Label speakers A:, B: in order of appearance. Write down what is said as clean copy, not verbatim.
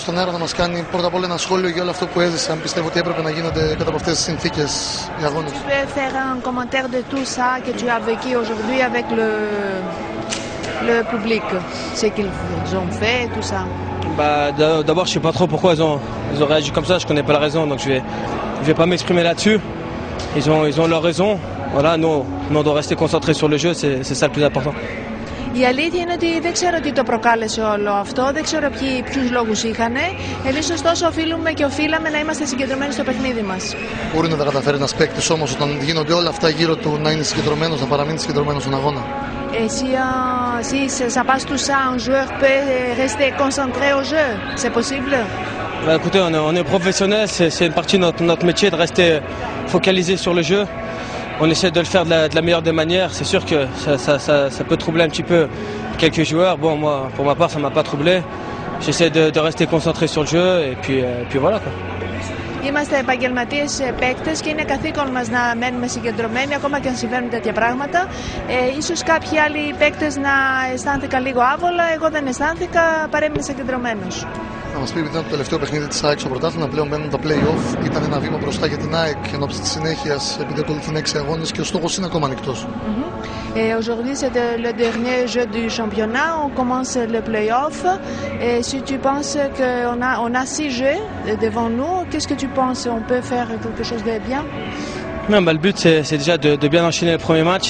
A: στον αέρα να μας κάνει πρώτα απ' όλα ένα σχόλιο για όλο αυτό που έζησε, αν πιστεύω ότι έπρεπε να γίνονται κατά από αυτές τις συνθήκες οι αγώνες.
B: Tu peux faire un commentaire de tout ça que tu as vécu aujourd'hui avec le public, ce qu'ils ont fait, tout ça.
C: Bah, d'abord, je sais pas trop pourquoi ils ont réagi comme ça. Je connais pas la raison, donc je vais pas m'exprimer là-dessus. Ils ont leur raison. Voilà, nous on doit rester concentrés sur le jeu, c'est ça le plus important.
B: Η αλήθεια είναι ότι δεν ξέρω τι το προκάλεσε όλο αυτό, δεν ξέρω ποιους λόγους είχαν. Εμείς ωστόσο οφείλαμε να είμαστε συγκεντρωμένοι στο παιχνίδι μας.
A: Μπορεί να τα καταφέρει ένας παίκτης όμως όταν γίνονται όλα αυτά γύρω του να είναι συγκεντρωμένος, να παραμείνει συγκεντρωμένος στον αγώνα.
B: Si ça passe tout ça, un joueur peut rester concentré au jeu, c'est possible?
C: Bah, écoutez, on est professionnels, c'est une partie de notre métier de rester focalisé sur le jeu. On essaie de le faire de la meilleure des manières. C'est sûr que ça peut troubler un petit peu quelques joueurs. Bon, moi, pour ma part, ça m'a pas troublé. J'essaie de rester concentré sur le jeu et puis voilà quoi.
B: Είμαστε επαγγελματίες παίκτες και είναι καθήκον μας να μένουμε συγκεντρωμένοι ακόμα και αν συμβαίνουν τέτοια πράγματα. Ίσως κάποιοι άλλοι παίκτες να αισθάνθηκαν λίγο άβολα, εγώ δεν αισθάνθηκα, παρέμεινα συγκεντρωμένος.
A: Να μας πει, ήταν το τελευταίο παιχνίδι της ΑΕΚ στο πρωτάθλημα, πλέον μπαίνουν τα play-off. Ήταν ένα βήμα μπροστά για την ΑΕΚ εν ώψη της συνέχειας, επειδή ακολουθούν 6 αγώνες και ο στόχος είναι ακόμα ανοιχτός.
B: Aujourd'hui, c'est le dernier jeu du championnat. On commence le play-off. Et si tu penses qu'on a 6 jeux devant nous, qu'est-ce que tu penses? On peut faire quelque chose de bien?
C: Non, bah, le but, c'est déjà de bien enchaîner le premier match.